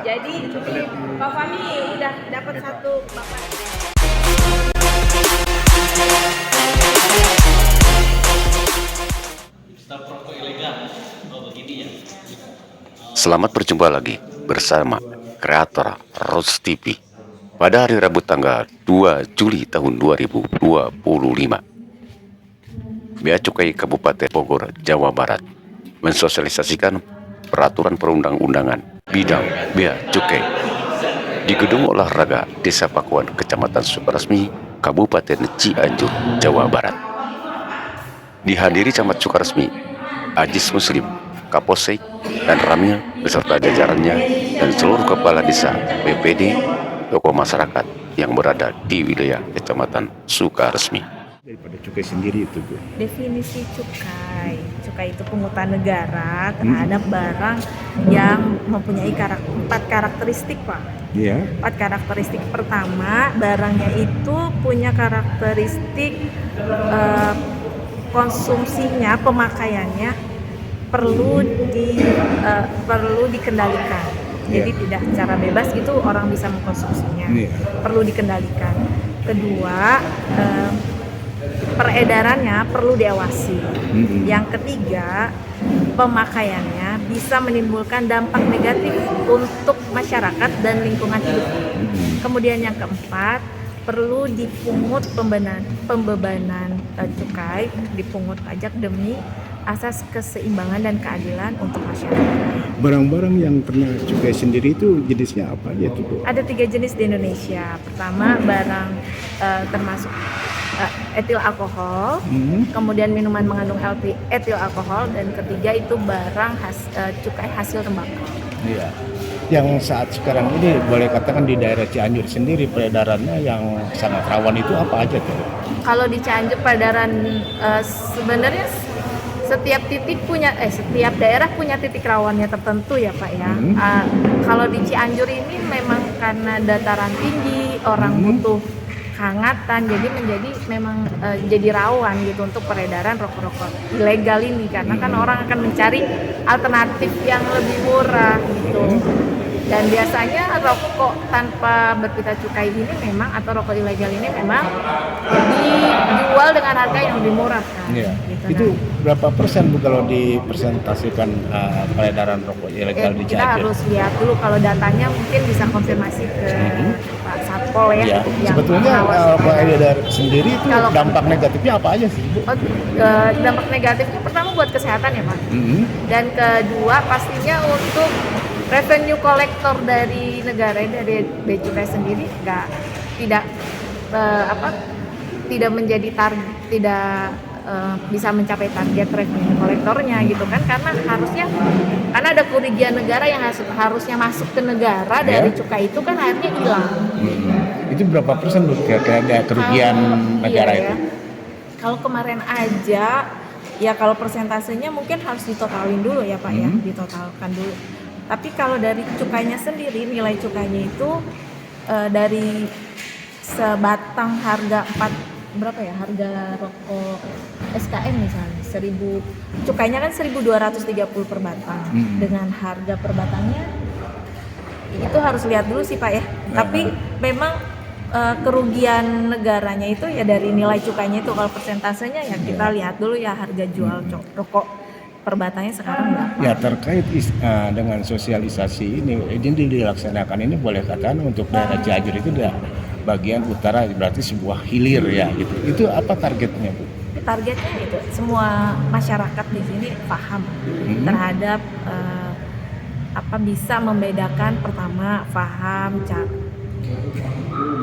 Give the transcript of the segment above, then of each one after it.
Jadi Pak Fahmi udah dapat satu Bapak. Selamat berjumpa lagi bersama kreator Rose TV pada hari Rabu tanggal 2 Juli tahun 2025. Bea Cukai Kabupaten Bogor, Jawa Barat mensosialisasikan peraturan perundang-undangan bidang bea cukai di Gedung Olahraga Desa Pakuan, Kecamatan Sukaresmi, Kabupaten Cianjur, Jawa Barat. Dihadiri Camat Sukaresmi, Ajis Muslim, Kapolsek, dan Ramil beserta jajarannya dan seluruh kepala desa, BPD, tokoh masyarakat yang berada di wilayah Kecamatan Sukaresmi. Daripada cukai sendiri itu, Bu. Definisi cukai itu pungutan negara terhadap barang yang mempunyai 4 karakteristik, Pak. Iya. 4 karakteristik. Pertama, barangnya itu punya karakteristik konsumsinya, pemakaiannya perlu dikendalikan. Jadi tidak secara bebas itu orang bisa mengkonsumsinya. Perlu dikendalikan. Kedua, peredarannya perlu diawasi. Yang ketiga, pemakaiannya bisa menimbulkan dampak negatif untuk masyarakat dan lingkungan hidup. Kemudian yang keempat, perlu dipungut pembebanan cukai, dipungut pajak demi asas keseimbangan dan keadilan untuk masyarakat. Barang-barang yang kena cukai sendiri itu jenisnya apa aja tuh, Bu? Ada 3 jenis di Indonesia. Pertama, barang termasuk etil alkohol, kemudian minuman mengandung etil alkohol, dan ketiga itu barang cukai hasil tembakau. Iya. Yang saat sekarang ini boleh katakan di daerah Cianjur sendiri peredarannya yang sangat rawan itu apa aja tuh? Kalau di Cianjur peredaran sebenarnya setiap daerah punya titik rawannya tertentu ya, Pak ya. Kalau di Cianjur ini memang karena dataran tinggi, orang butuh kehangatan, jadi memang jadi rawan gitu untuk peredaran rokok-rokok ilegal ini, karena kan orang akan mencari alternatif yang lebih murah gitu. Dan biasanya rokok tanpa berpita cukai ini memang, atau rokok ilegal ini memang dijual dengan harga yang lebih murah kan. Iya. Gitu, itu berapa persen, Bu, kalau dipresentasikan peredaran rokok ilegal di kita Cianjur? harus lihat dulu, kalau datanya mungkin bisa konfirmasi ke Pak Satpol ya. Iya. Yang Sebetulnya peredaran sendiri itu Kalau- dampak negatifnya apa aja sih, Bu? Dampak negatifnya pertama buat kesehatan ya, Pak. Dan kedua pastinya untuk revenue kolektor dari negara, dari bea cukai sendiri tidak menjadi tidak bisa mencapai target revenue kolektornya gitu kan, karena ada kerugian negara yang harusnya masuk ke negara dari cukai itu kan akhirnya hilang. Itu berapa persen, Bu, kira-kira kerugian negara itu? Kalau kemarin aja ya, kalau persentasenya mungkin harus ditotalin dulu ya, Pak ya, ditotalkan dulu. Tapi kalau dari cukainya sendiri, nilai cukainya itu dari sebatang harga harga rokok SKM misalnya 1.000, cukainya kan 1.230 per batang. Dengan harga per batangnya itu harus lihat dulu sih, Pak ya. Tapi memang kerugian negaranya itu ya dari nilai cukainya itu. Kalau persentasenya ya kita lihat dulu ya harga jual rokok per batangnya sekarang berapa. Ya, terkait dengan sosialisasi ini dilaksanakan ini, boleh katakan untuk daerah Cianjur itu bagian utara, berarti sebuah hilir ya gitu. Itu apa targetnya, Bu? Targetnya gitu, semua masyarakat di sini paham terhadap bisa membedakan. Pertama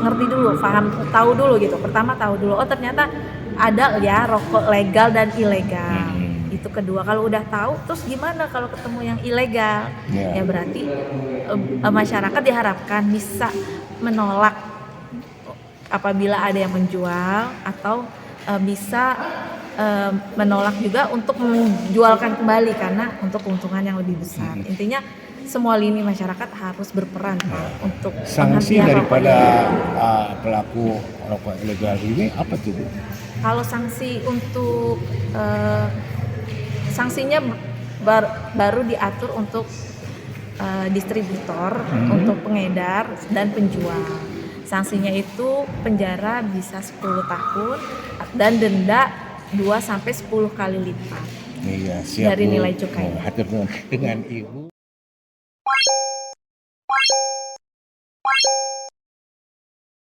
ngerti dulu, tahu dulu gitu. Pertama tahu dulu, oh ternyata ada ya rokok legal dan ilegal. Itu kedua, kalau udah tahu, terus gimana kalau ketemu yang ilegal? Ya berarti masyarakat diharapkan bisa menolak apabila ada yang menjual, atau bisa menolak juga untuk menjualkan kembali karena untuk keuntungan yang lebih besar. Intinya semua lini masyarakat harus berperan untuk sanksi penghentian daripada rokok ilegal. pelaku rokok ilegal ini apa tuh, Bu? Kalau sanksi untuk sanksinya baru diatur untuk distributor, untuk pengedar dan penjual. Sanksinya itu penjara bisa 10 tahun dan denda 2 sampai 10 kali lipat. Iya, siap, dari Bu. nilai cukai. Oh, hatur nuhun. Dengan Ibu